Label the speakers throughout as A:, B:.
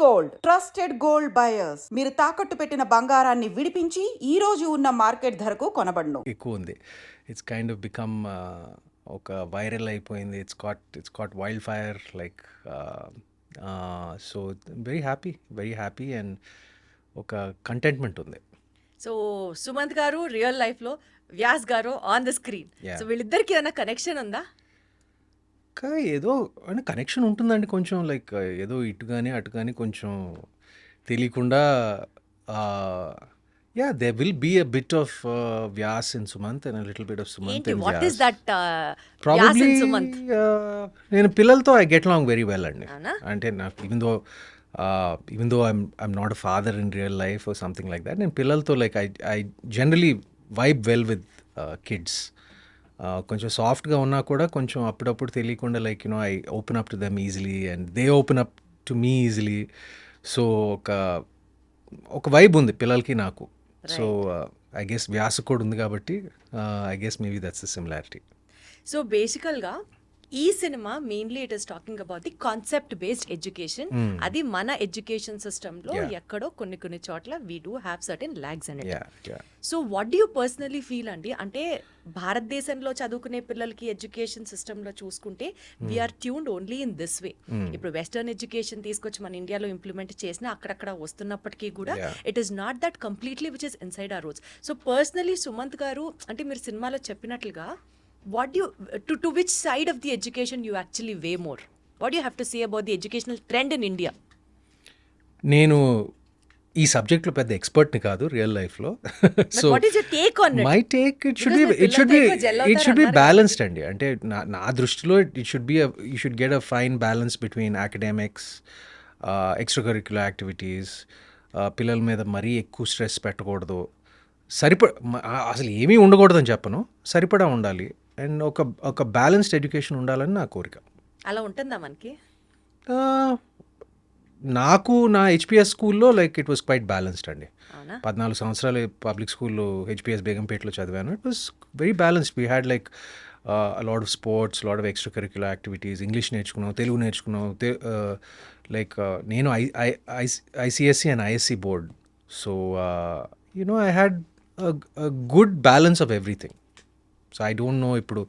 A: Gold trusted gold buyers. మీరు తాకట్టు పెట్టిన బంగారాన్ని విడిపించి ఈ రోజు ఉన్న మార్కెట్ ధరకు కొనబడును.
B: ఎక్కువ ఉంది. ఇట్స్ కైండ్ ఆఫ్ బికమ్ ఒక వైరల్ అయిపోయింది. It's caught wild fire like so very happy and ఒక కంటెంట్మెంట్ ఉంది.
C: So Sumanth garu real life లో, Vyas garu on the screen.
B: Yeah.
C: So వీళ్ళిద్దరికి ఏమైనా కనెక్షన్ ఉందా?
B: ఏదో అంటే కనెక్షన్ ఉంటుందండి కొంచెం, లైక్ ఏదో ఇటు కానీ అటు కానీ కొంచెం తెలియకుండా. Yeah, they will be a bit of Vyas in Sumanth and little bit of Sumanth
C: ఏంటి,
B: in
C: what
B: Vyas.
C: Is that
B: probably
C: Sumanth?
B: నేను పిల్లలతో I get long very well అండి.
C: అవునా?
B: అంటే నాకు even though I'm not a father in real life or something like that, నేను పిల్లలతో like I generally vibe well with kids. కొంచెం సాఫ్ట్గా ఉన్నా కూడా కొంచెం అప్పుడప్పుడు తెలియకుండా like I open up to them easily and they open up to me easily. So ఒక వైబ్ ఉంది పిల్లలకి నాకు. సో ఐ గెస్ వ్యాస కూడా ఉంది కాబట్టి I guess maybe that's the similarity.
C: So బేసికల్గా ఈ cinema mainly it is talking about the concept based education. అది మన ఎడ్యుకేషన్ సిస్టంలో ఎక్కడో కొన్ని చోట్ల we do have certain lags and so what do you personally feel అండి? అంటే భారతదేశంలో చదువుకునే పిల్లలకి ఎడ్యుకేషన్ సిస్టంలో చూసుకుంటే we are tuned only in this way. ఇప్పుడు వెస్టర్న్ ఎడ్యుకేషన్ తీసుకొచ్చి మన ఇండియాలో ఇంప్లిమెంట్ చేసినా అక్కడక్కడ వస్తున్నప్పటికీ కూడా it is not that completely which is inside our roots. So personally Sumanth garu, అంటే మీరు సినిమాలో చెప్పినట్లుగా what do you to which side of the education you actually weigh more? What do you have to say about the educational trend in India?
B: నేను ఈ సబ్జెక్ట్లో పెద్ద ఎక్స్పర్ట్ని కాదు real లైఫ్లో. So
C: what is your take on it?
B: My take it should be balanced అండి. అంటే నా దృష్టిలో it should get a fine balance between academics, extra curricular activities. పిల్లల మీద మరీ ఎక్కువ స్ట్రెస్ పెట్టకూడదు, అసలు ఏమీ ఉండకూడదని చెప్పను, సరిపడా ఉండాలి. అండ్ ఒక బ్యాలెన్స్డ్ ఎడ్యుకేషన్ ఉండాలని నా కోరిక.
C: అలా ఉంటుందా మనకి?
B: నాకు నా హెచ్పిఎస్ స్కూల్లో like it was quite balanced అండి.
C: అవునా?
B: 14 సంవత్సరాలు పబ్లిక్ స్కూల్లో హెచ్పిఎస్ బేగంపేటలో చదివాను. It was very balanced. We had like lot of sports, lot of extra curricular activities. English నేర్చుకున్నాం, తెలుగు నేర్చుకున్నాం. లైక్ నేను ICSC and ISC board. So I had a good balance of everything. So I don't know, ఇప్పుడు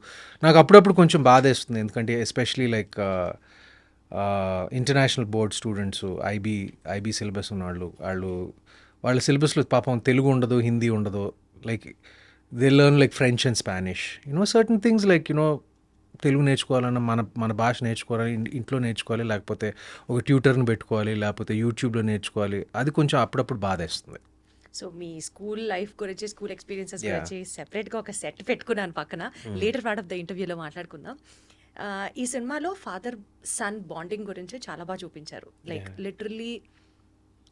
B: నాకు అప్పుడప్పుడు కొంచెం బాధ వేస్తుంది, ఎందుకంటే especially like international board students, IB syllabus ఉన్నవాళ్ళు, వాళ్ళ సిలబస్లో పాపం తెలుగు ఉండదు, హిందీ ఉండదు. Like they learn like French and Spanish, certain things like Telugu నేర్చుకోవాలన్నా మన భాష నేర్చుకోవాలి, ఇంట్లో నేర్చుకోవాలి, లేకపోతే ఒక ట్యూటర్ని పెట్టుకోవాలి, లేకపోతే యూట్యూబ్లో నేర్చుకోవాలి. అది కొంచెం అప్పుడప్పుడు బాధ వేస్తుంది.
C: సో మీ స్కూల్ లైఫ్ గురించి, స్కూల్ ఎక్స్పీరియన్సెస్ గురించి సెపరేట్గా ఒక సెట్ పెట్టుకున్నాను పక్కన. లేటర్ పార్ట్ ఆఫ్ ద ఇంటర్వ్యూలో మాట్లాడుకుందాం. ఈ సినిమాలో ఫాదర్ సన్ బాండింగ్ గురించి చాలా బాగా చూపించారు. లైక్ లిటరల్లీ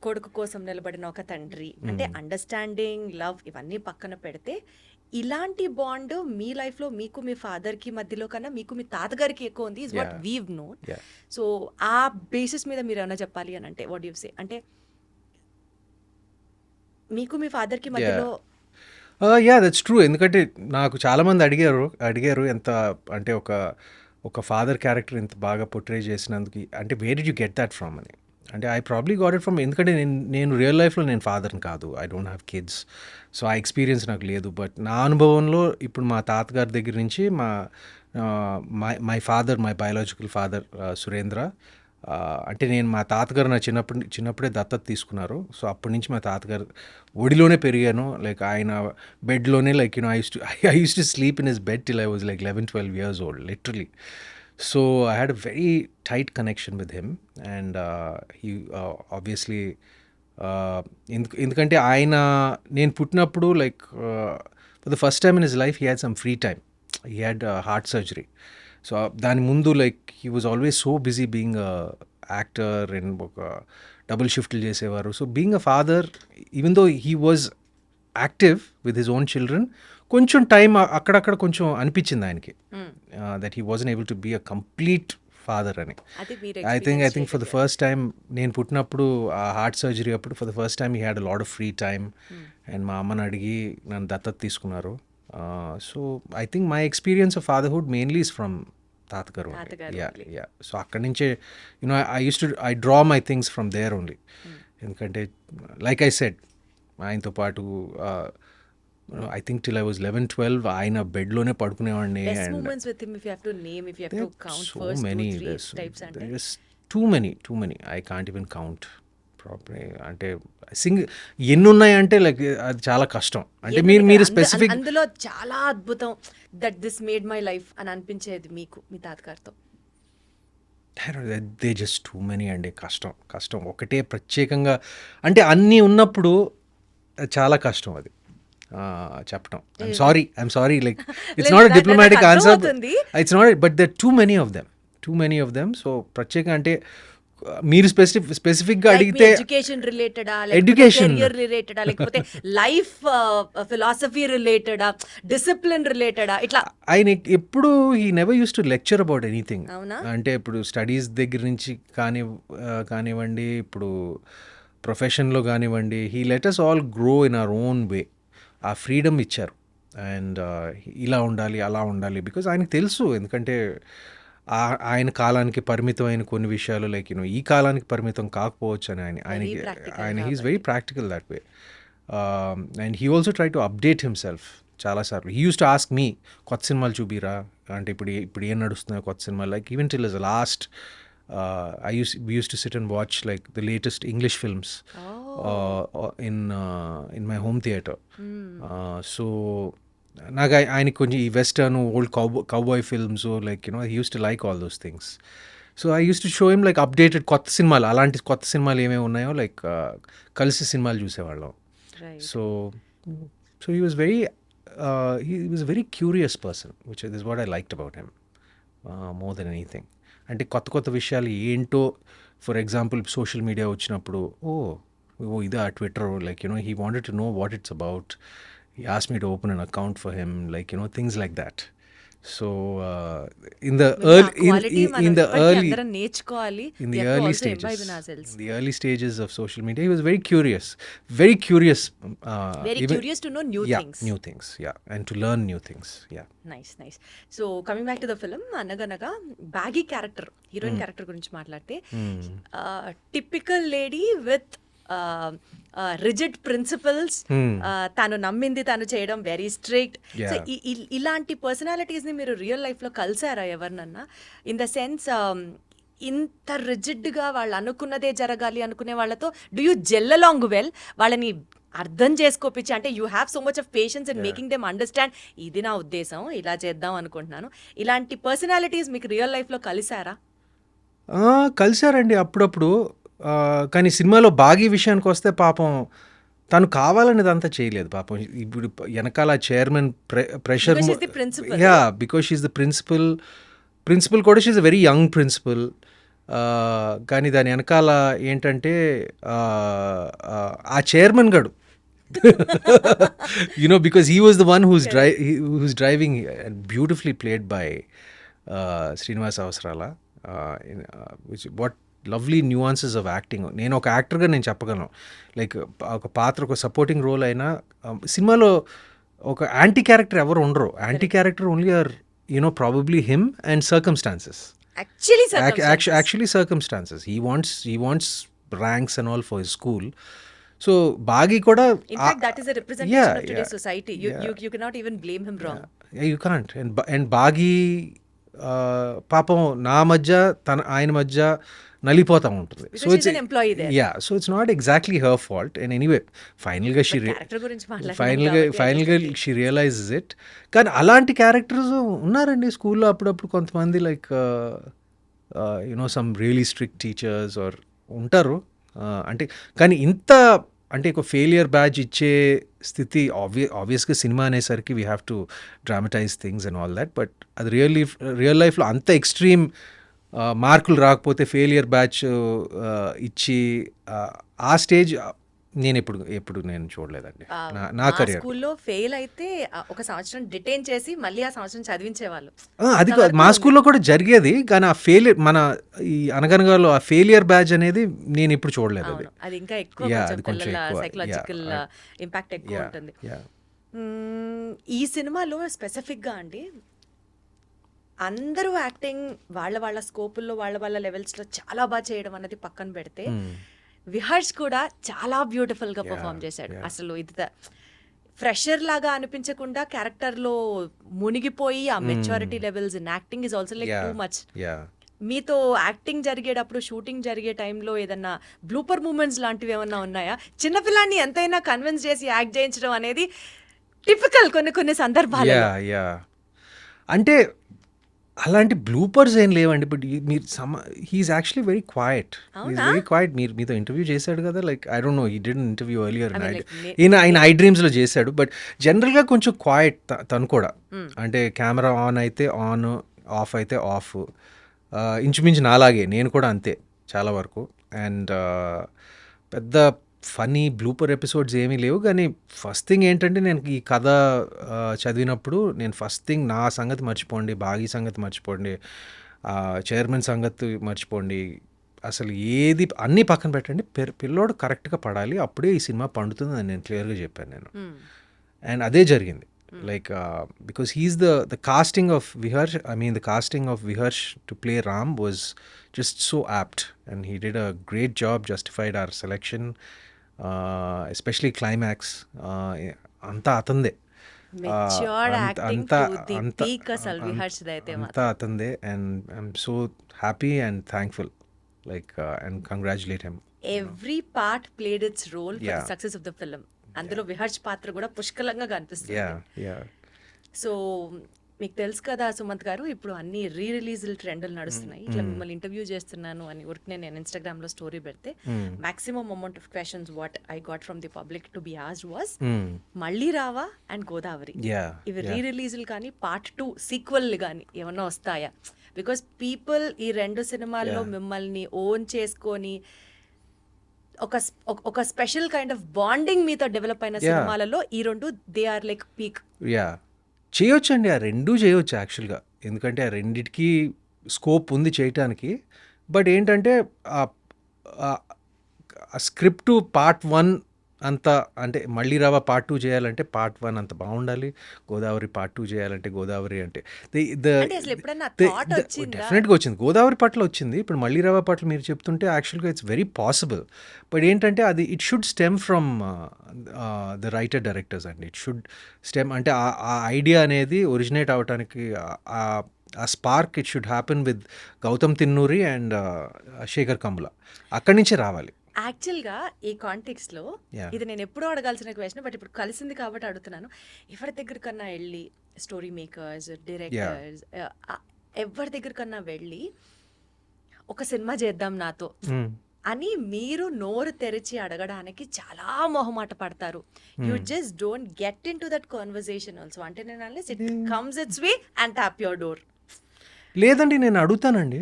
C: కొడుకు కోసం నిలబడిన ఒక తండ్రి, అంటే అండర్స్టాండింగ్, లవ్ ఇవన్నీ పక్కన పెడితే ఇలాంటి బాండ్ మీ లైఫ్లో మీకు మీ ఫాదర్కి మధ్యలో కన్నా మీకు మీ తాతగారికి ఎక్కువ ఉంది, is what weave known. So ఆ బేసిస్ మీద మీరు ఏమైనా చెప్పాలి అని అంటే వాట్ యు సే? అంటే మీకు మీ ఫాదర్కి మధ్యలో.
B: Yeah, that's true. ఎందుకంటే నాకు చాలామంది అడిగారు ఎంత అంటే ఒక ఫాదర్ క్యారెక్టర్ ఇంత బాగా పోర్ట్రే చేసినందుకు, అంటే where did you get that from అని. అంటే I probably got it from, ఎందుకంటే నేను రియల్ లైఫ్లో నేను ఫాదర్ని కాదు, I don't have kids. So ఆ ఎక్స్పీరియన్స్ నాకు లేదు. బట్ నా అనుభవంలో ఇప్పుడు మా తాతగారి దగ్గర నుంచి my father, my biological father Surendra, అంటే నేను మా తాతగారు నా చిన్నప్పుడే దత్తత తీసుకున్నారు. సో అప్పటి నుంచి మా తాతగారు ఒడిలోనే పెరిగాను. లైక్ ఆయన బెడ్లోనే like I use to sleep in his bed till I was like 11-12 years old literally. So I had a very tight connection with him. And he obviously ఎందుకంటే నేను పుట్టినప్పుడు like for the first time in his life he had some free time. He had heart surgery. So దాని ముందు like he was always so busy being actor and ఒక double షిఫ్ట్లు చేసేవారు. So being a father, even though he was active with his own children, కొంచెం time అక్కడక్కడ కొంచెం అనిపించింది ఆయనకి that he wasn't able to be a complete father అని. I think for the first time నేను పుట్టినప్పుడు ఆ హార్ట్ సర్జరీ అప్పుడు for the first time he had a lot of free time. And మా అమ్మని అడిగి నన్ను దత్తత తీసుకున్నారు. So I think my experience of fatherhood mainly is from తాతగారు
C: తాతగారు
B: యా యా సో అక్కడి నుంచే you know I draw my things from there only. ఎందుకంటే లైక్ ఐ సెడ్ ఆయనతో పాటు I think till I was 11-12 ఆయన బెడ్లోనే పడుకునేవాడిని.
C: Best
B: and
C: moments with him, if you have to name, if you have to count
B: so
C: first
B: many
C: 2-3 types అంటే
B: there's too many I can't even count probably. అంటే ఎన్ని ఉన్నాయంటే like అది చాలా కష్టం. అంటే మీరు స్పెసిఫిక్
C: అందులో చాలా అద్భుతం that this made my life అని అనిపించేది మీకు మీ తాతగారితో.
B: దే జస్ట్ టూ మెనీ అండి. కష్టం ఒకటే ప్రత్యేకంగా అంటే అన్నీ ఉన్నప్పుడు చాలా కష్టం అది చెప్పడం. I'm sorry like it's not a diplomatic answer, it's not, but there too many of them. So ప్రత్యేకంగా అంటే మీరు స్పెసిఫిక్గా అడిగితే
C: ఎడ్యుకేషన్ రిలేటెడా,
B: Education.
C: కెరియర్ రిలేటెడా, లేకపోతే లైఫ్ ఫిలాసఫీ రిలేటెడా, డిసిప్లిన్ రిలేటెడా, ఇట్లా
B: ఆయన ఎప్పుడు he never use to lecture about anything.
C: అవునా?
B: అంటే ఇప్పుడు స్టడీస్ దగ్గర నుంచి కానివ్వండి, ఇప్పుడు ప్రొఫెషన్లో కానివ్వండి, he let us all grow in our own way. ఆ ఫ్రీడమ్ ఇచ్చారు. అండ్ ఇలా ఉండాలి అలా ఉండాలి బికాజ్ ఆయనకు తెలుసు. ఎందుకంటే ఆయన కాలానికి పరిమితమైన కొన్ని విషయాలు లైక్ ఈ కాలానికి పరిమితం కాకపోవచ్చు అని ఆయన he is very practical that way. And he also try to update himself చాలాసార్లు. He use to ask me కొత్త సినిమాలు చూపిరా అంటే ఇప్పుడు ఏం నడుస్తున్నాయో కొత్త సినిమాలు, like even till is last we used to sit and watch like the latest English films in my home theater. So నాకు ఆయనకి కొంచెం ఈ western old cowboy films like he used to like all those things. So I used to show him like updated కొత్త సినిమాలు, అలాంటి కొత్త సినిమాలు ఏమేమి ఉన్నాయో లైక్ కలిసి సినిమాలు చూసేవాళ్ళం. So he was a very curious person, which is what I liked about him more than anything. అంటే కొత్త విషయాలు ఏంటో, ఫర్ ఎగ్జాంపుల్ సోషల్ మీడియా వచ్చినప్పుడు ఇదా Twitter, like he wanted to know what it's about. He asked me to open an account for him, like things like that. So in the early stages of social media, he was very curious
C: to know new things.
B: And to learn new things.
C: Nice. So coming back to the film, అనగనగా బ్యాగీ character, heroine character గురించి మాట్లాడితే, typical lady with rigid principles, తాను నమ్మింది తాను చేయడం, very strict. So ఇలాంటి personalities ని మీరు రియల్ లైఫ్ లో కలిసారా ఎవరినన్నా? ఇన్ ద సెన్స్ ఇంత రిజిడ్గా వాళ్ళు అనుకున్నదే జరగాలి అనుకునే వాళ్ళతో do you gel along well? వాళ్ళని అర్థం చేసుకోపించి, అంటే you have so much of patience in making them understand, ఇది నా ఉద్దేశం, ఇలా చేద్దాం అనుకుంటున్నాను. ఇలాంటి పర్సనాలిటీస్ మీకు రియల్ లైఫ్లో కలిసారా?
B: కలిసారండి అప్పుడప్పుడు. కానీ సినిమాలో బాగీ విషయానికి వస్తే పాపం తను కావాలనేది అంతా చేయలేదు పాపం. ఇప్పుడు వెనకాల chairman pressure, because she is the principal కూడా she is a very young principal. కానీ దాని వెనకాల ఏంటంటే ఆ చైర్మన్ గడు because he was the one who's driving, and beautifully played by Srinivas Avasarala. What lovely nuances of acting. నేను ఒక యాక్టర్గా నేను చెప్పగలను, లైక్ ఒక పాత్ర, ఒక సపోర్టింగ్ రోల్ అయినా సినిమాలో ఒక యాంటీ క్యారెక్టర్ ఎవరు ఉండరు. Anti character only are probably him and circumstances. Actually circumstances. He wants ranks and all for his school. So Bagi koda,
C: in fact, that is a representation of today's society. You cannot even blame him wrong.
B: Yeah, you can't. And Bagi పాపం నా మధ్య ఆయన మధ్య నలిపోతూ ఉంటుంది.
C: So it's an employee there.
B: Yeah, so it's not exactly her fault. And anyway, finally she realizes it. కానీ అలాంటి characters ఉన్నారండి స్కూల్లో అప్పుడప్పుడు కొంతమంది, like some really strict teachers or ఉంటారు. అంటే కానీ ఇంత అంటే ఒక ఫెయిలియర్ బ్యాచ్ ఇచ్చే స్థితి ఆబ్వియస్గా సినిమా అనేసరికి we have to dramatise things and all that. But అది రియల్ లైఫ్లో అంత ఎక్స్ట్రీమ్ మార్కులు రాకపోతే ఫెయిలియర్ బ్యాచ్ ఇచ్చి ఆ స్టేజ్ నేను ఎప్పుడు నేను చూడలేదండి నా కెరీర్.
C: స్కూల్లో ఫెయిల్ అయితే ఒక సంవత్సరం డిటైన్ చేసి మళ్ళీ ఆ సంవత్సరం చదివించేవాళ్ళు.
B: అది మా స్కూల్లో కూడా జరిగేది, కానీ ఆ ఫెయిలియర్ మన ఈ అనగనగాలో ఆ ఫెయిలియర్ బ్యాచ్ అనేది నేను ఇప్పుడు చూడలేదు.
C: అది ఇంకా ఎక్కువ సైకలాజికల్ ఇంపాక్ట్ ఎక్కువ ఉంటుంది. ఈ సినిమాలో స్పెసిఫిక్గా అండి అందరూ యాక్టింగ్ వాళ్ళ స్కోపుల్లో వాళ్ళ లెవెల్స్లో చాలా బాగా చేయడం అన్నది పక్కన పెడితే విహర్ష్ కూడా చాలా బ్యూటిఫుల్గా పర్ఫామ్ చేశాడు. అసలు ఇది ఫ్రెషర్ లాగా అనిపించకుండా క్యారెక్టర్లో మునిగిపోయి ఆ maturity levels in acting is also like too much. మీతో యాక్టింగ్ జరిగేటప్పుడు షూటింగ్ జరిగే టైంలో ఏదన్నా బ్లూపర్ మూమెంట్స్ లాంటివి ఏమన్నా ఉన్నాయా? చిన్నపిల్లాన్ని ఎంతైనా కన్విన్స్ చేసి యాక్ట్ చేయించడం అనేది టిపికల్ కొన్ని సందర్భాలు.
B: యా అంటే అలాంటి బ్లూపర్స్ ఏం లేవండి. బట్ మీరు he's actually very quiet. He's very quiet. మీతో ఇంటర్వ్యూ చేశాడు కదా, like I don't know, he didn't interview earlier. ఆయన ఐ డ్రీమ్స్లో చేశాడు. బట్ జనరల్గా కొంచెం క్వైట్ తను కూడా. అంటే కెమెరా ఆన్ అయితే ఆన్, ఆఫ్ అయితే ఆఫ్. ఇంచుమించు నాలాగే నేను కూడా అంతే చాలా వరకు. అండ్ పెద్ద ఫన్నీ బ్లూపర్ ఎపిసోడ్స్ ఏమీ లేవు. కానీ ఫస్ట్ థింగ్ ఏంటంటే, నేను ఈ కథ చదివినప్పుడు నేను ఫస్ట్ థింగ్ నా సంగతి మర్చిపోండి, బాగీ సంగతి మర్చిపోండి, చైర్మన్ సంగతి మర్చిపోండి, అసలు ఏది అన్నీ పక్కన పెట్టండి, పిల్లోడు కరెక్ట్గా పడాలి, అప్పుడే ఈ సినిమా పండుతుంది అని నేను క్లియర్గా చెప్పాను నేను. అండ్ అదే జరిగింది. Like because he's the casting of Viharsh, I mean the casting of Viharsh to play Ram was just so apt, and he did a great job, justified our selection, especially climax. Anta atande
C: matured acting to the peak అసలు Viharsh దైతే
B: anta atande, and I'm so happy and thankful, like and congratulate him.
C: Every part played its role for the success of the film. అందులో విహర్ష్ పాత్ర కూడా పుష్కలంగా కనిపిస్తుంది. So మీకు తెలుసు కదా సుమంత్ గారు, ఇప్పుడు అన్ని రిలీజ్ ట్రెండ్లు నడుస్తున్నాయి. ఇట్లా మిమ్మల్ని ఇంటర్వ్యూ చేస్తున్నాను అని ఊరికే నేను ఇన్స్టాగ్రామ్లో స్టోరీ పెడితే maximum amount of questions what I got from the public to be asked was మళ్ళీ రావా అండ్ గోదావరి. ఇవి రిలీజ్లు కానీ పార్ట్ 2 సీక్వెల్ కానీ ఏమన్నా వస్తాయా? బికాస్ పీపుల్ ఈ 2 సినిమాల్లో మిమ్మల్ని ఓన్ చేసుకొని ఒక స్పెషల్ కైండ్ ఆఫ్ బాండింగ్ మీతో డెవలప్ అయిన సినిమాలలో ఈ 2 దే ఆర్ లైక్ పీక్.
B: చేయొచ్చండి, ఆ 2 చేయొచ్చు యాక్చువల్గా. ఎందుకంటే ఆ రెండిటికి స్కోప్ ఉంది చేయటానికి. బట్ ఏంటంటే ఆ స్క్రిప్ట్ పార్ట్ 1 అంత, అంటే మళ్ళీ రావా పార్ట్ 2 చేయాలంటే పార్ట్ 1 అంత బాగుండాలి, గోదావరి పార్ట్ 2 చేయాలంటే గోదావరి అంటే డెఫినెట్గా వచ్చింది. గోదావరి పట్ల వచ్చింది, ఇప్పుడు మళ్ళీ రావా పట్ల మీరు చెప్తుంటే యాక్చువల్గా ఇట్స్ వెరీ పాసిబుల్. బట్ ఏంటంటే అది it should stem from the writer directors అండి. ఇట్ షుడ్ స్టెమ్ అంటే ఆ ఐడియా అనేది ఒరిజినేట్ అవడానికి ఆ spark it should happen with Gautam Tinnanuri and Sekhar Kammula. అక్కడి నుంచే రావాలి.
C: యాక్చువల్గా ఈ కాంటెక్స్లో ఇది నేను ఎప్పుడూ అడగాల్సిన క్వశ్చన్, బట్ ఇప్పుడు కలిసింది కాబట్టి అడుగుతున్నాను. ఎవరి దగ్గర కన్నా వెళ్ళి స్టోరీ మేకర్స్, డైరెక్టర్స్, ఎవరి దగ్గర కన్నా వెళ్ళి ఒక సినిమా చేద్దాం నాతో అని మీరు నోరు తెరిచి అడగడానికి చాలా మొహమాట పడతారు. You just don't get in to that conversation also. అంటే నేను unless it comes it's way and tap your door.
B: లేదండి, నేను అడుగుతానండి.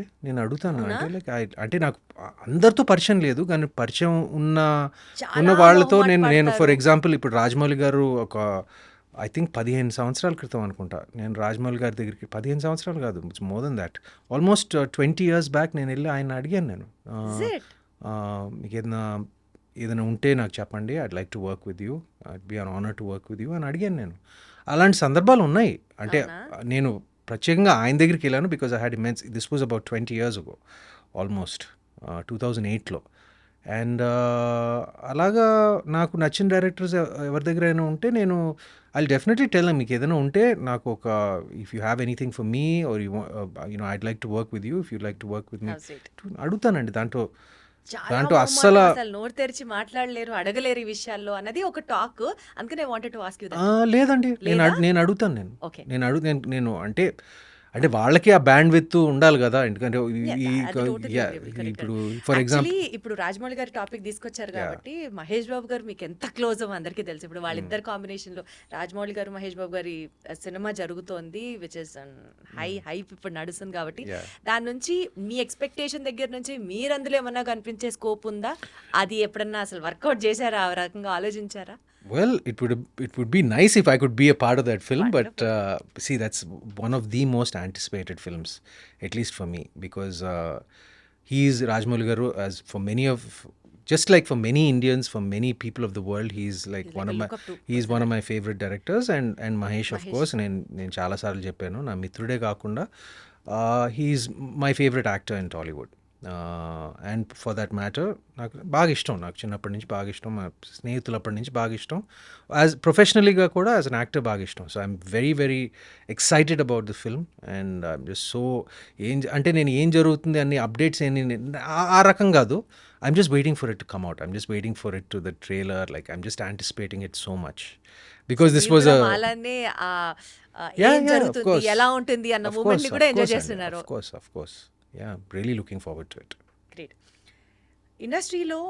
B: అంటే లైక్ అంటే నాకు అందరితో పరిచయం లేదు, కానీ పరిచయం ఉన్న వాళ్ళతో నేను ఫర్ ఎగ్జాంపుల్ ఇప్పుడు రాజమౌళి గారు ఒక ఐ థింక్ 15 సంవత్సరాల క్రితం అనుకుంటా నేను రాజమౌళి గారి దగ్గరికి, 15 సంవత్సరాలు కాదు, more than that, almost 20 years back నేను వెళ్ళి ఆయన అడిగాను. నేను మీకు ఏదైనా ఉంటే నాకు చెప్పండి, I'd like to work with you, I'd be an honour to work with you అని అడిగాను నేను. అలాంటి సందర్భాలు ఉన్నాయి. అంటే నేను ప్రత్యేకంగా ఆయన దగ్గరికి వెళ్ళాను because I had immense, this was about 20 years ago, almost 2008లో. అండ్ అలాగా నాకు నచ్చిన డైరెక్టర్స్ ఎవరి దగ్గర అయినా ఉంటే నేను ఐ డెఫినెట్లీ టెల్ దెమ్, మీకు ఏదైనా ఉంటే నాకు ఒక, if you have anything for me or you know I'd like to work with you, if you like to work with me అడుగుతానండి. దాంట్లో
C: అసలు నోరు తెరిచి మాట్లాడలేరు, అడగలేరు ఈ విషయాల్లో అన్నది ఒక టాక్. అందుకనే వాంటెడ్ టు ఆస్క్ యు.
B: లేదండి, నేను అడుగుతాను. నేను అంటే వాళ్ళకి ఆ బ్యాండ్ విత్ ఉండాలి కదా. ఎందుకంటే ఇప్పుడు ఫర్ ఎగ్జాంపుల్
C: ఇప్పుడు రాజమౌళి గారి టాపిక్ తీసుకొచ్చారు కాబట్టి మహేష్ బాబు గారు మీకు ఎంత క్లోజ్ అందరికీ తెలుసు. ఇప్పుడు వాళ్ళిద్దరు కాంబినేషన్ లో రాజమౌళి గారు మహేష్ బాబు గారి సినిమా జరుగుతోంది, విచ్ ఇస్ హైప్ ఇప్పుడు నడుస్తుంది కాబట్టి దాని నుంచి మీ ఎక్స్పెక్టేషన్ దగ్గర నుంచి మీరు అందులో ఏమన్నా కనిపించే స్కోప్ ఉందా? అది ఎప్పుడన్నా అసలు వర్కౌట్ చేశారా, ఆ రకంగా ఆలోచించారా?
B: Well, it would be nice if I could be a part of that film. Wonderful. But see, that's one of the most anticipated films, at least for me, because he is Rajamouli Garu, as for many of just like for many Indians, for many people of the world, he's like
C: He's
B: one
C: like
B: of
C: a
B: my
C: look up to
B: he's one of my favorite directors. And Mahesh of
C: Mahesh.
B: course, నేను చాలా సార్లు చెప్పాను, నా మిత్రుడే కాకుండా he's my favourite actor in Tollywood. And for that matter నాకు బాగా ఇష్టం, నాకు చిన్నప్పటి నుంచి బాగా ఇష్టం, మా స్నేహితులప్పటి నుంచి బాగా ఇష్టం, యాజ్ ప్రొఫెషనలీగా కూడా యాజ్ అన్ యాక్టర్ బాగా ఇష్టం. So I'm very very excited about the film. And I'm just so అంటే నేను ఏం జరుగుతుంది అన్ని అప్డేట్స్ ఆ రకం కాదు. I'm just waiting for it to come out. I'm just waiting for it to the trailer. Like I'm just anticipating it so much because this
C: మీరు
B: was
C: కూడా
B: a
C: మాలానే
B: yeah,
C: ఏం
B: of
C: జరుగుతుంది
B: course.
C: ఎలా ఉంటుంది అన్న
B: Of
C: మూమెంట్
B: course,
C: ని కూడా
B: of
C: enjoy
B: course,
C: చేస్తున్నారు.
B: of course. Yeah, really looking forward to it.
C: Great. ఇండస్ట్రీలో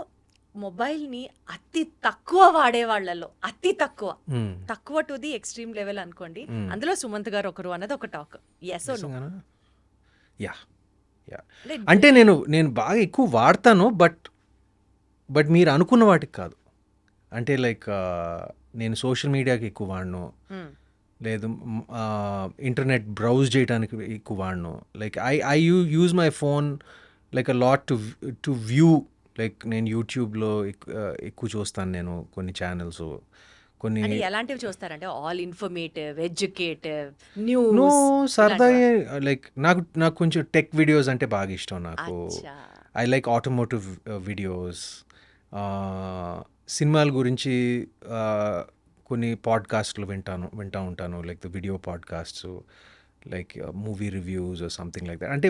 C: మొబైల్ని అతి తక్కువ వాడే వాళ్ళలో అతి తక్కువ టు ది ఎక్స్ట్రీమ్ లెవెల్ అనుకోండి, అందులో సుమంత్ గారు ఒకరు అన్నది ఒక టాక్. ఎస్ ఓ నో?
B: యా అంటే నేను బాగా ఎక్కువ వాడతాను, బట్ మీరు అనుకున్న వాటికి కాదు. అంటే లైక్ నేను సోషల్ మీడియాకి ఎక్కువ వాడను, లేదు ఇంటర్నెట్ బ్రౌజ్ చేయడానికి ఎక్కువ వాడను. Like I use my phone like a lot to view. Like నేను యూట్యూబ్లో ఎక్కువ చూస్తాను, నేను కొన్ని ఛానల్స్, కొన్ని
C: అంటే ఎలాంటివి చూస్తారంటే all informative, educative,
B: no
C: news?
B: సరదా. లైక్ నాకు కొంచెం టెక్ వీడియోస్ అంటే బాగా ఇష్టం. నాకు ఐ లైక్ ఆటోమోటివ్ వీడియోస్, సినిమాల గురించి కొన్ని పాడ్కాస్ట్లు వింటూ ఉంటాను, like the video podcasts, like movie reviews are something like that. అంటే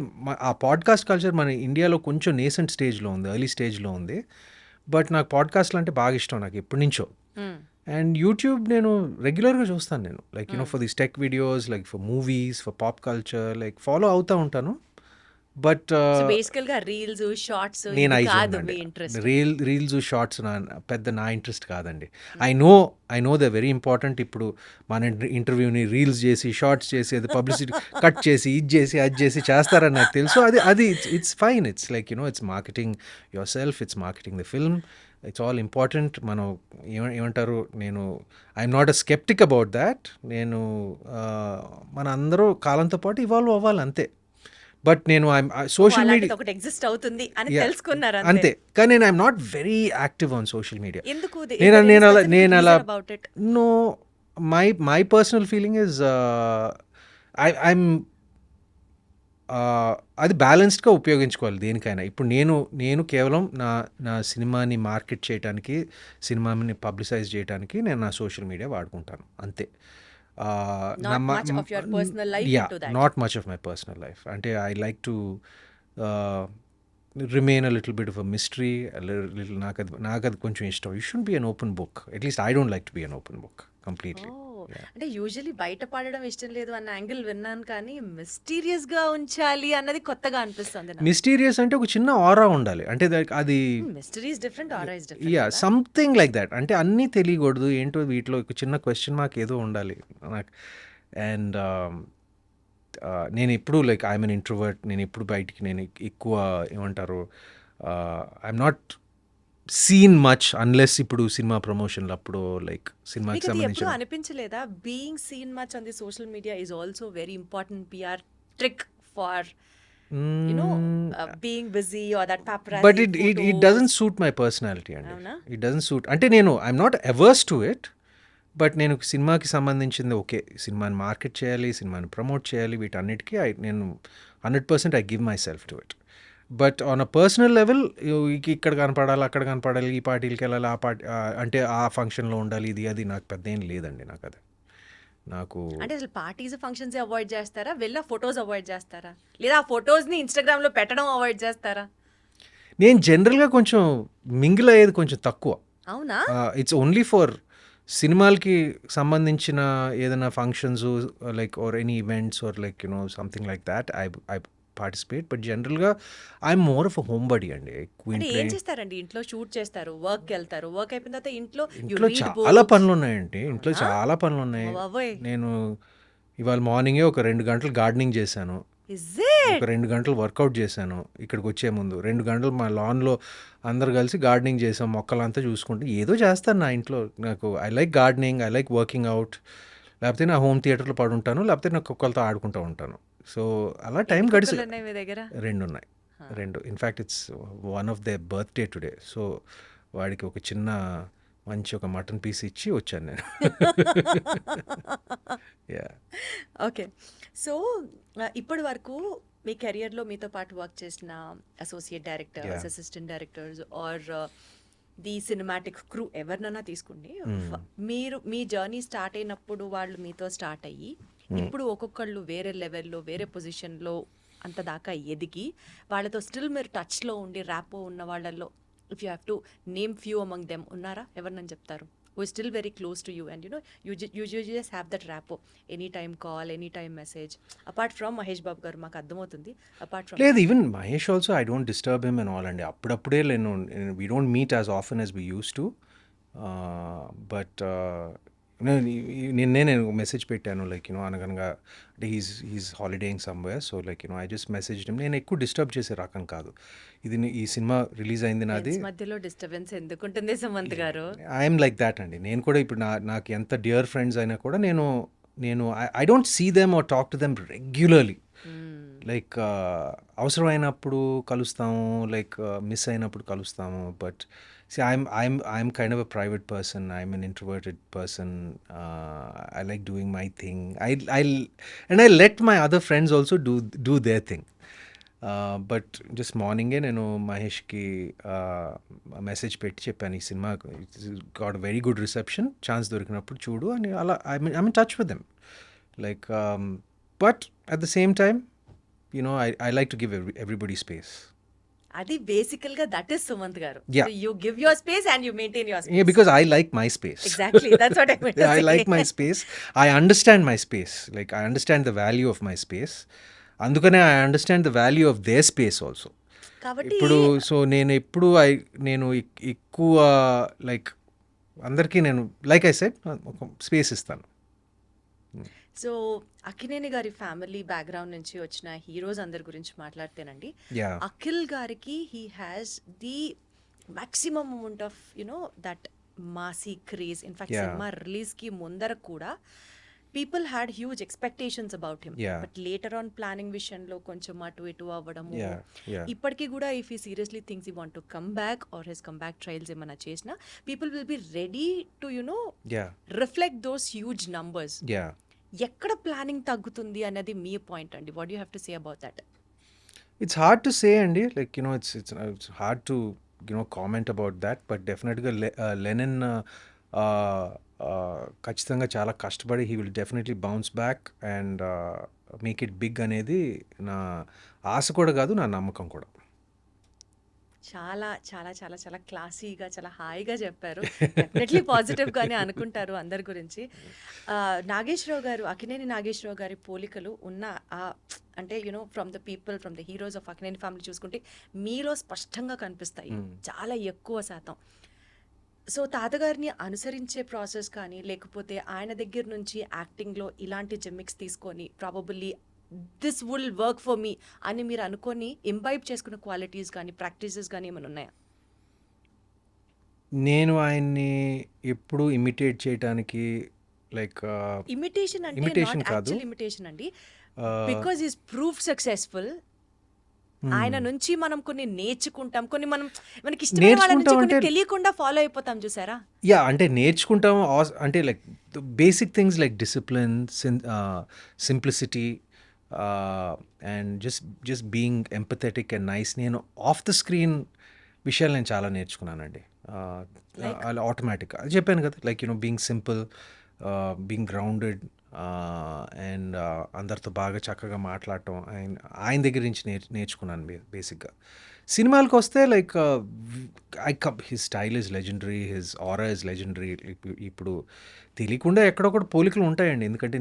B: ఆ పాడ్కాస్ట్ కల్చర్ మన ఇండియాలో కొంచెం నేసెంట్ స్టేజ్లో ఉంది, ఎర్లీ స్టేజ్లో ఉంది. బట్ నాకు పాడ్కాస్ట్లు అంటే బాగా ఇష్టం, నాకు ఎప్పటి నుంచో. అండ్ యూట్యూబ్ నేను రెగ్యులర్గా చూస్తాను. నేను like for these tech videos, like for movies, for pop culture, like follow అవుతూ ఉంటాను. బట్
C: బేసికల్ గా రీల్స్, షార్ట్స్
B: నేను
C: కాదు మీ ఇంట్రెస్ట్.
B: రీల్స్ షార్ట్స్ నా ఇంట్రెస్ట్ కాదండి. I know the very important. ఇప్పుడు మన ఇంటర్వ్యూని రీల్స్ చేసి, షార్ట్స్ చేసి, అది పబ్లిసిటీ కట్ చేసి, అది చేసి చేస్తారని నాకు తెలుసు. అది it's fine. It's like it's marketing your self, it's marketing the film, it's all important. మనం ఏమంటారు, I'm not a sceptic about that. మన అందరూ కాలంతో పాటు ఇవాల్వ్ అవ్వాలి, అంతే. బట్ నేను సోషల్ మీడియా
C: ఒకటి ఎగ్జిస్ట్ అవుతుంది అని తెలుసుకున్నారు
B: అంతే. కానీ నేను I'm not very active on social media.
C: ఎందుకు?
B: నేను అలా
C: about it?
B: No, my personal feeling is I'm అది బ్యాలెన్స్డ్గా ఉపయోగించుకోవాలి దేనికైనా. ఇప్పుడు నేను కేవలం నా సినిమాని మార్కెట్ చేయడానికి, సినిమాని పబ్లిసైజ్ చేయడానికి నేను నా సోషల్ మీడియా వాడుకుంటాను, అంతే.
C: Not much of your personal life into that.
B: Not much of my personal life. అంటే I like to remain a little bit of a mystery, నాకు అది కొంచెం ఇష్టం. You shouldn't be an open book. At least I don't like to be an open book completely.
C: అంటే usually బయట పడడం ఇష్టం లేదు అన్న యాంగిల్ విన్నాను, కానీ మిస్టీరియస్ గా ఉంచాలి అన్నది కొత్తగా అనిపిస్తుంది.
B: మిస్టీరియస్ అంటే ఒక చిన్న ఆరా ఉండాలి, అంటే అది
C: mystery is different, aura is different.
B: Yeah, something like that. అంటే అన్నీ తెలియకూడదు, ఏంటో వీటిలో ఒక చిన్న క్వశ్చన్ మార్క్ ఏదో ఉండాలి నాకు. అండ్ నేను ఎప్పుడు లైక్ ఐఎమ్ ఎన్ ఇంట్రోవర్ట్. నేను ఎప్పుడు బయటికి నేను ఎక్కువ ఏమంటారు, I'm not seen much unless ఇప్పుడు సినిమా ప్రమోషన్లు అప్పుడు, లైక్ సినిమాకి
C: ఎప్పుడు
B: సంబంధించిన.
C: అనిపించలేదా being seen much on the social media is also very important PR trick for being busy or that paparazzi
B: But it doesn't suit my personality అండి. It doesn't suit. అంటే I'm not averse to it, but నేను సినిమాకి సంబంధించింది okay, సినిమాని market చేయాలి, సినిమాని promote చేయాలి, వీటన్నిటికీ నేను 100% I give myself to it. But on a personal level ఇక్కడ కనపడాలి, అక్కడ కనపడాలి, ఈ పార్టీలకి వెళ్ళాలి, ఆ పార్టీ అంటే ఆ ఫంక్షన్లో ఉండాలి, అది నాకు పెద్ద ఏం లేదండి. నాకు
C: అంటే అసలు పార్టీస్, ఫంక్షన్స్ అవాయిడ్ చేస్తారా, వెళ్ళా ఫొటోస్ అవాయిడ్ చేస్తారా, లేదా ఆ ఫొటోస్ని ఇన్స్టాగ్రామ్లో పెట్టడం అవాయిడ్ చేస్తారా?
B: నేను జనరల్గా కొంచెం మింగిల్ అయ్యేది కొంచెం తక్కువ.
C: అవునా?
B: ఇట్స్ ఓన్లీ ఫర్ సినిమాలకి సంబంధించిన ఏదైనా functions like or any events or like something like that I participate. But జనరల్గా I'm more of a home buddy అండి.
C: ఏం చేస్తారండి ఇంట్లో? షూట్ చేస్తారు, వర్క్ వెళ్తారు, వర్క్ అయిపోయిన తర్వాత ఇంట్లో
B: చాలా పనులు ఉన్నాయండి. ఇంట్లో చాలా పనులు ఉన్నాయి. నేను ఇవాళ మార్నింగే ఒక 2 గంటలు గార్డెనింగ్ చేశాను, ఒక 2 గంటలు వర్కౌట్ చేశాను. ఇక్కడికి వచ్చే ముందు 2 గంటలు మా లాన్లో అందరు కలిసి గార్డెనింగ్ చేసాం, మొక్కలంతా చూసుకుంటే ఏదో చేస్తాను నా ఇంట్లో. నాకు I like gardening, I like working out. లేకపోతే నా హోమ్ థియేటర్లో పడుంటాను, లేకపోతే నా కుక్కలతో ఆడుకుంటూ ఉంటాను. సో అలా టైం గడిచి
C: 2 ఉన్నాయి.
B: 2 ఉన్నాయి. రెండు. In fact it's one of they birthday today. So వాడికి ఒక చిన్న మంచి ఒక మటన్ పీస్ ఇచ్చి వచ్చాను నేను. యా.
C: ఓకే. సో ఇప్పటి వరకు మీ కెరియర్లో మీతో పాటు వర్క్ చేసిన associate directors,
B: Yeah.
C: Assistant directors or the cinematic crew ఎవరినైనా తీసుకోండి, మీరు మీ జర్నీ స్టార్ట్ అయినప్పుడు వాళ్ళు మీతో స్టార్ట్ అయ్యి ఇప్పుడు ఒక్కొక్కళ్ళు వేరే లెవెల్లో వేరే పొజిషన్లో అంత దాకా ఎదిగి వాళ్ళతో స్టిల్ మీరు టచ్లో ఉండి ర్యాపో ఉన్న వాళ్ళల్లో if you have to name few among them ఉన్నారా? ఎవరినని చెప్తారు? who is still very close to you and you just have that rapport, anytime call, anytime message, apart from Mahesh Babu garu maaku అర్థమవుతుంది, apart from
B: లేదు, even Mahesh also I don't disturb him and all అండి. అప్పుడప్పుడే నేను we don't meet as often as we use to. But నిన్నే నేను message పెట్టాను like అనగనగా అంటే he's holidaying somewhere. So like I just message him. నేను ఎక్కువ డిస్టర్బ్ చేసే రకం కాదు. ఈ సినిమా రిలీజ్ అయింది నాది.
C: friends మధ్యలో డిస్టర్బెన్స్ ఎందుకుంటుంది సుమంత్ గారు?
B: ఐఎమ్ లైక్ దాట్ అండి. నేను కూడా ఇప్పుడు నాకు ఎంత డియర్ ఫ్రెండ్స్ అయినా కూడా నేను I don't see them or talk to them regularly. Like అవసరమైనప్పుడు కలుస్తాము, లైక్ మిస్ అయినప్పుడు కలుస్తాము. But I'm kind of a private person. I'm an introverted person. I like doing my thing. I let my other friends also do their thing. But just మార్నింగే నేను మహేష్కి message పెట్టి చెప్పాను, ఈ cinema got very good reception, chance దొరికినప్పుడు చూడు అని. అలా I mean touch with them like. But at the same time I like to give everybody space.
C: అది బేసికల్ గా దట్ ఇస్ సుమంత్ గారు.
B: Yeah.
C: You give your space and you maintain your space.
B: Yeah, because I like my space.
C: Exactly, that's what I meant to
B: I
C: say.
B: like my space. I understand my space. Like I understand the value of my space. అందుకనే I understand the value of their space also.
C: కాబట్టి
B: ఇప్పుడు so నేను ఎక్కువ like అందరికీ నేను like I said ఒక space ఇస్తాను.
C: So Akkineni గారి ఫ్యామిలీ బ్యాక్గ్రౌండ్ నుంచి వచ్చిన హీరోస్ అందరి గురించి మాట్లాడితేనండి,
B: Yeah.
C: అఖిల్ గారికి he has the maximum amount of that Masih craze. In fact
B: Yeah.
C: Cinema release కి ముందర కూడా people had huge expectations about him.
B: Yeah.
C: But later on planning విషయంలో కొంచెం అటు ఇటు అవ్వడము.
B: Yeah.
C: ఇప్పటికీ కూడా if he seriously things he want to come back or his come back trials ఏమైనా చేసినా people will be ready to
B: Yeah.
C: Reflect those huge numbers.
B: Yeah.
C: ఎక్కడ ప్లానింగ్ తగ్గుతుంది అనేది మీ పాయింట్ అండి. What you have to say about that?
B: It's hard to say అండి, like it's hard to comment about that. But డెఫినెట్గా Lenin ఖచ్చితంగా చాలా కష్టపడి he will definitely bounce back and make it big అనేది నా ఆశ కూడా కాదు, నా నమ్మకం కూడా.
C: చాలా చాలా చాలా చాలా క్లాసీగా చాలా హాయిగా చెప్పారు. డెఫినెట్లీ పాజిటివ్గానే అనుకుంటారు అందరి గురించి. నాగేశ్వరరావు గారు, అక్కినేని నాగేశ్వరరావు గారి పోలికలు ఉన్న అంటే from the people, from the heroes of Akkineni family చూసుకుంటే మీలో స్పష్టంగా కనిపిస్తాయి, చాలా ఎక్కువ శాతం. సో తాతగారిని అనుసరించే ప్రాసెస్ కానీ లేకపోతే ఆయన దగ్గర నుంచి యాక్టింగ్లో ఇలాంటి జిమ్మిక్స్ తీసుకొని probably this will work for me అని మీరు అనుకొని ఇంబైబ్ చేసుకున్న క్వాలిటీస్ కానీ ప్రాక్టీసెస్ కానీ ఏమైనా ఉన్నాయా?
B: నేను ఆయన్ని ఎప్పుడు ఇమిటేట్ చేయడానికి లైక్
C: ఇమిటేషన్ అంటే
B: imitation
C: నాట్
B: కాదు.
C: యాక్చువల్ ఇమిటేషన్ అండి, బికాజ్ ఈస్ ప్రూఫ్ సక్సెస్ఫుల్. ఆయన నుంచి మనం కొన్ని నేర్చుకుంటాం, కొన్ని మనకి ఇష్టమైన వాళ్ళ నుంచి
B: నేర్చుకుంటాం
C: కొన్ని
B: అంటే-
C: తెలియకుండా ఫాలో అయిపోతాం చూసారా?
B: యా, అంటే నేర్చుకుంటాం అంటే like basic things like discipline, simplicity and just being empathetic and nice. నేను ఆఫ్ ద స్క్రీన్ విషయాలు నేను చాలా నేర్చుకున్నానండి. అలా ఆటోమేటిక్గా అది చెప్పాను కదా, like being simple, being grounded and అందరితో బాగా చక్కగా మాట్లాడటం ఆయన దగ్గర నుంచి నేర్చుకున్నాను బేసిక్గా. సినిమాలకు వస్తే like his style is legendary, his aura is legendary. ఇప్పుడు తెలియకుండా ఎక్కడొక్కడ పోలికలు ఉంటాయండి, ఎందుకంటే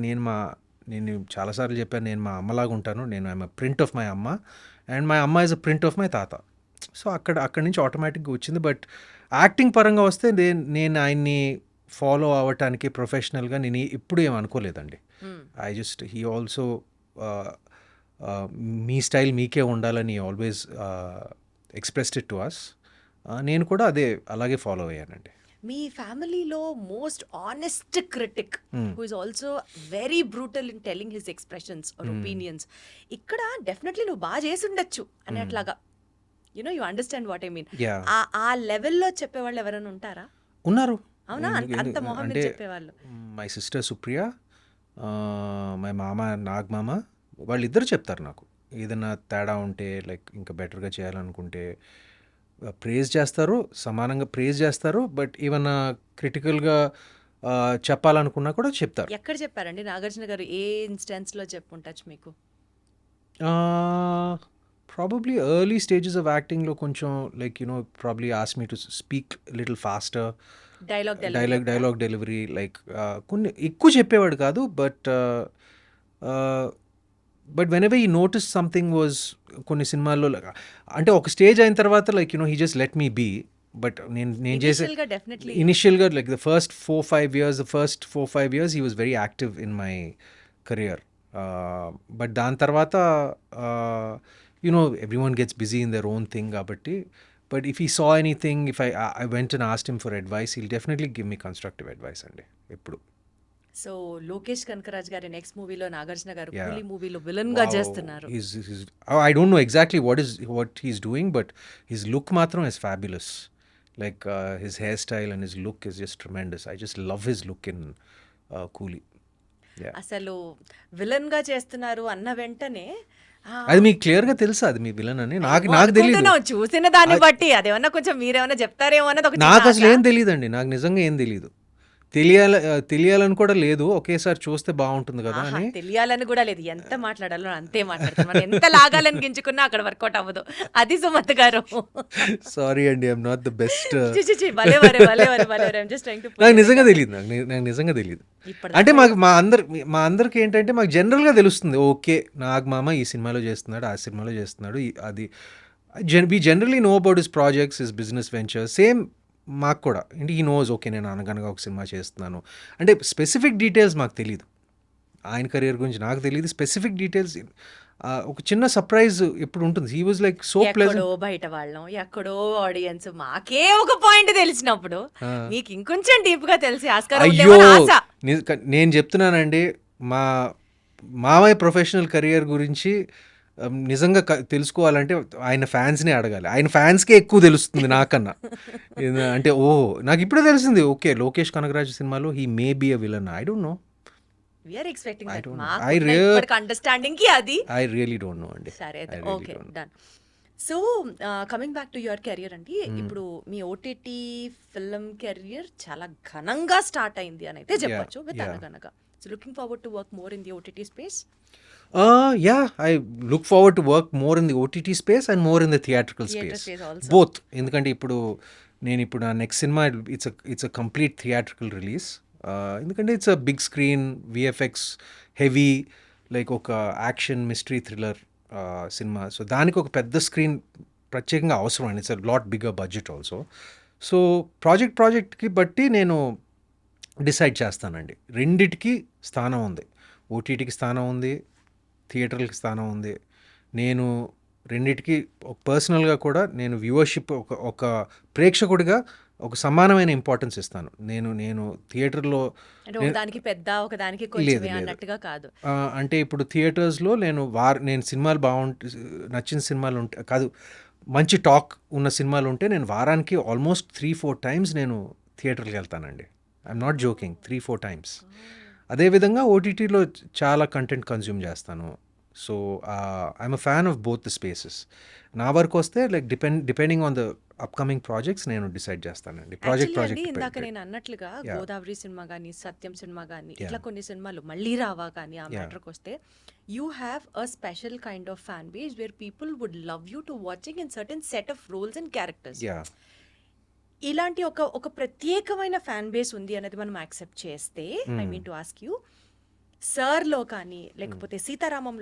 B: నేను చాలాసార్లు చెప్పాను, నేను మా అమ్మలాగా ఉంటాను. నేను ఐఎమ్ ప్రింట్ ఆఫ్ మై అమ్మ అండ్ మై అమ్మ is a print of my తాత. సో అక్కడి నుంచి ఆటోమేటిక్గా వచ్చింది. బట్ యాక్టింగ్ పరంగా వస్తే నేను ఆయన్ని ఫాలో అవ్వటానికి ప్రొఫెషనల్గా నేను ఎప్పుడు ఏం అనుకోలేదండి. హీ ఆల్సో మీ స్టైల్ మీకే ఉండాలని always expressed it to us. నేను కూడా అలాగే ఫాలో అయ్యానండి.
C: మీ ఫ్యామిలీలో most honest critic who is also very brutal in telling his expressions or opinions, ఇక్కడ డెఫినెట్లీ నువ్వు బాగా చేసి ఉండొచ్చు అని అట్లాగా you know you understand what I mean.
B: Yeah
C: ఆ లెవెల్లో చెప్పేవాళ్ళు ఎవరైనా ఉంటారా?
B: ఉన్నారు.
C: అవునా? అంత మొహం మీద
B: అంటే
C: చెప్పేవాళ్ళు.
B: మై సిస్టర్ సుప్రియ, మై మామ నాగమామ, వాళ్ళిద్దరు చెప్తారు నాకు. ఏదైనా తేడా ఉంటే లైక్ ఇంకా బెటర్గా చేయాలనుకుంటే ప్రేజ్ చేస్తారు, సమానంగా ప్రేజ్ చేస్తారు. బట్ ఏమన్నా క్రిటికల్గా చెప్పాలనుకున్నా కూడా చెప్తారు.
C: ఎక్కడ చెప్పారండి నాగార్జున గారు? ఏ ఇన్స్టెన్స్ లో చెప్పుంటచ్చు మీకు?
B: ప్రాబబ్లీ ఎర్లీ స్టేజెస్ ఆఫ్ యాక్టింగ్లో కొంచెం like probably ask me to speak little faster, dialogue delivery like కొన్ని ఎక్కువ చెప్పేవాడు కాదు. But whenever he notice something was కొన్ని సినిమాల్లో అంటే ఒక స్టేజ్ అయిన తర్వాత like he just let me be. But నేను చేసే
C: డెఫినెట్లీ
B: ఇనిషియల్గా like the first 4-5 years he was very active in my career. But దాని తర్వాత everyone gets busy in their own thing కాబట్టి. But if he saw anything, if I went and asked him for advice, he'll definitely give me constructive advice అండి ఎప్పుడు.
C: So Lokesh Kanagaraj గారి next మూవీలో నాగార్జున గారు
B: Yeah.
C: కూలీ మూవీలో విలన్ గా చేస్తున్నారు.
B: I don't know exactly what he's doing, but his look matram is fabulous. Like his hairstyle and his look is just tremendous. I just love his look in Coolie. Yeah.
C: అసలు villain గా చేస్తున్నారు అన్న వెంటనే
B: అది మీకు క్లియర్గా తెలుసా అది మీ విలన్ అని? నాకు తెలియదు.
C: అనుకుంటున్నాం, చూసిన దాన్ని బట్టి. అదేమన్నా కొంచెం మీరేమన్నా చెప్తారేమో అన్నది ఒక
B: నాకు అసలు ఏం తెలియదండి. నాకు నిజంగా ఏం తెలియదు. తెలియాలని కూడా లేదు. ఒకేసారి చూస్తే బాగుంటుంది కదా అని.
C: తెలియాలని కూడా లేదు. ఎంత మాట్లాడాలో అంతే మాట్లాడుతున్నాం. మనం ఎంత లాగాలని గింజుకున్నా అక్కడ వర్కౌట్ అవ్వదు. అది సుమత్ గారు.
B: సారీ అండి, ఐఎమ్ నాట్ ద బెస్ట్. నాకు నిజంగా తెలియదు. నాకు నిజంగా తెలియదు. అంటే మా అందరికి ఏంటంటే మాకు జనరల్గా తెలుస్తుంది. ఓకే నాగమామ ఈ సినిమాలో చేస్తున్నాడు, ఆ సినిమాలో చేస్తున్నాడు. అది we generally know about his projects, his business venture. Same మాకు కూడా అంటే ఈ నోస్ ఓకే నేను అనగనగా ఒక సినిమా చేస్తున్నాను అంటే స్పెసిఫిక్ డీటెయిల్స్ మాకు తెలియదు. ఆయన కెరియర్ గురించి నాకు తెలియదు స్పెసిఫిక్ డీటెయిల్స్. ఒక చిన్న సర్ప్రైజ్ ఎప్పుడు ఉంటుంది. He was like so pleasant.
C: బయట వాళ్ళం ఎక్కడో ఆడియన్స్ మాకే ఒక పాయింట్ తెలిసినప్పుడు మీకు ఇంకొంచెం డీప్ గా తెలిసి ఆస్కారం
B: అయ్యో నేను చెప్తున్నానండి, మా మామయ్య ప్రొఫెషనల్ కెరియర్ గురించి నిజంగా తెలుసుకోవాలంటే ఆయన ఫ్యాన్స్ని అడగాలి. ఆయన ఫ్యాన్స్కే ఎక్కువ తెలుస్తుంది నాకన్నా. అంటే నాకు ఇప్పుడే తెలిసింది ఓకే లోకేష్ కనగరాజ్ సినిమాలో he may be a villain. I don't know. I really don't know అండి.
C: సరే okay done. So coming back to your career అండి, ఇప్పుడు మీ ఓటీటీ ఫిల్మ్ కెరియర్ చాలా ఘనంగా స్టార్ట్ అయింది అని అయితే చెప్పొచ్చు విత్ అనగనగా. So looking forward to work more in the OTT space?
B: Yeah, I look forward to work more in the OTT space and more in the theatrical space. Both. ఎందుకంటే ఇప్పుడు నా next cinema it's a complete theatrical release. ఎందుకంటే it's a big screen VFX heavy like ఒక action mystery thriller cinema. So దానికి ఒక పెద్ద screen ప్రత్యేకంగా అవసరం అండి. It's a lot bigger budget also. So ప్రాజెక్ట్కి బట్టి నేను డిసైడ్ చేస్తానండి. రెండిటికి స్థానం ఉంది. ఓటీటీకి స్థానం ఉంది, థియేటర్లకి స్థానం ఉంది. నేను రెండిటికి పర్సనల్గా కూడా నేను వ్యూవర్షిప్ ఒక ప్రేక్షకుడిగా ఒక సమానమైన ఇంపార్టెన్స్ ఇస్తాను. నేను థియేటర్లో అంటే ఇప్పుడు థియేటర్స్లో నేను సినిమాలు నచ్చిన సినిమాలు ఉంటే కాదు మంచి టాక్ ఉన్న సినిమాలు ఉంటే నేను వారానికి ఆల్మోస్ట్ 3-4 times నేను థియేటర్కి వెళ్తానండి. I'm not joking, 3-4 times. అదేవిధంగా ఓటీటీలో చాలా కంటెంట్ కన్జ్యూమ్ చేస్తాను. So I'm a fan of both the spaces. నా వరకు వస్తే like depending on the upcoming projects నేను డిసైడ్ చేస్తానండి. ప్రాజెక్ట్
C: ఇందాక నేను అన్నట్లుగా గోదావరి సినిమా కానీ సత్యం సినిమా కానీ ఇట్లా కొన్ని సినిమాలు మళ్ళీ రావా కానీ ఆ మ్యాటర్కి వస్తే you have a special kind of fan base where people would love you to watching in certain set of roles and characters. ఇలాంటి ఒక ప్రత్యేకమైన ఫ్యాన్ బేస్ ఉంది అనేది మనం యాక్సెప్ట్ చేస్తే I mean to ask you, సర్లో కానీ లేకపోతే సీతారామంలో